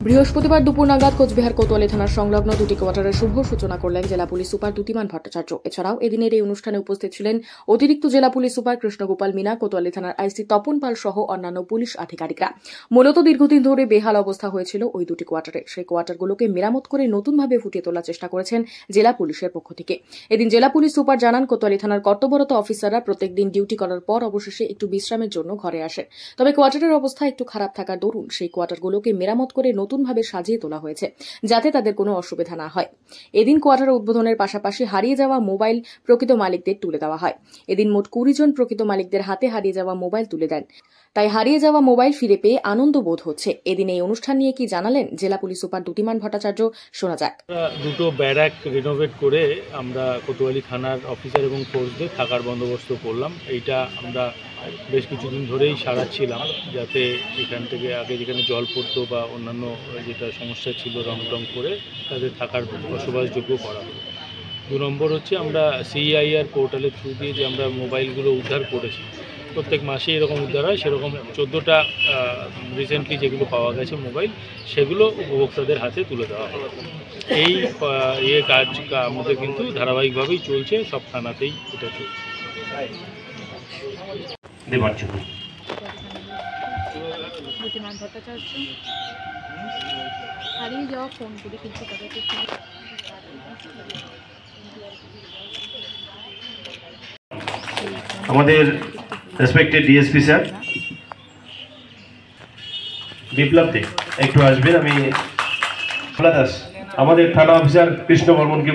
বৃহস্পতিবার দুপুর নাগাদ কোচবিহার কোতোয়ালি থানার সংলগ্ন দুটি কোয়ার্টারের শুভ সূচনা করলেন জেলা পুলিশ সুপার দ্যুতিমান ভট্টাচার্য। এছাড়াও এদিনের এই অনুষ্ঠানে উপস্থিত ছিলেন অতিরিক্ত জেলা পুলিশ সুপার কৃষ্ণগোপাল মিনা, কোতোয়ালি থানার আইসি তপন পাল সহ অন্যান্য পুলিশ আধিকারিকরা। মূলত দীর্ঘদিন ধরে বেহাল অবস্থা হয়েছিল ওই দুটি কোয়ার্টারে। সেই কোয়ার্টারগুলোকে মেরামত করে নতুনভাবে ফুটিয়ে তোলার চেষ্টা করেছেন জেলা পুলিশের পক্ষ থেকে। এদিন জেলা পুলিশ সুপার জানান, কোতোয়ালি থানার কর্তব্যরত অফিসাররা প্রত্যেকদিন ডিউটি করার পর অবশেষে একটু বিশ্রামের জন্য ঘরে আসেন। তবে কোয়ার্টারের অবস্থা একটু খারাপ থাকার দরুন সেই কোয়ার্টারগুলোকে মেরামত করে নতুনভাবে সাজিয়ে তোলা হয়েছে, যাতে তাদের কোনো অসুবিধা না হয়। এদিন কোয়ার্টার উদ্বোধনের পাশাপাশি হারিয়ে যাওয়া মোবাইল প্রকৃত মালিকদের তুলে দেওয়া হয়। এদিন মোট 20 জন প্রকৃত মালিকদের হাতে হারিয়ে যাওয়া মোবাইল তুলে দেন। তাই হারিয়ে যাওয়া মোবাইল ফিরে পেয়ে আনন্দ বোধ হচ্ছে। এদিন এই অনুষ্ঠান নিয়ে কি জানালেন জেলা পুলিশ সুপার দ্যুতিমান ভট্টাচার্য, শোনা যাক। দুটো ব্যারাক রিনোভেট করে আমরা কোতোয়ালি থানার অফিসার এবং ফোর্সদের থাকার বন্দোবস্ত করলাম। এইটা আমরা বেশ কিছুদিন ধরেই সারাচ্ছিলাম, যাতে এখান থেকে আগে যেখানে জল পড়তো বা অন্যান্য যেটা সমস্যা ছিল রং টং করে তাদের থাকার বসবাসযোগ্য করা হলো। 2 নম্বর হচ্ছে আমরা CIR পোর্টালের থ্রু দিয়ে যে আমরা মোবাইলগুলো উদ্ধার করেছি, প্রত্যেক মাসে এরকম উদ্ধার হয়, সেরকম 14টা রিসেন্টলি যেগুলো পাওয়া গেছে মোবাইল, সেগুলো উপভোক্তাদের হাতে তুলে দেওয়া হবে। এই কাজ আমাদের কিন্তু ধারাবাহিকভাবেই চলছে, সব থানাতেই এটা চলছে। দ্যুতিমান ভট্টাচার্য হারিয়ে যাওয়া ফোনগুলি কিন্তু তাদেরকে আমাদের রেসপেক্টেড ডিএসপি স্যার বিপ্লব দে একটু আসবেন। আমি আমাদের থানা অফিসার কৃষ্ণ বর্মনকে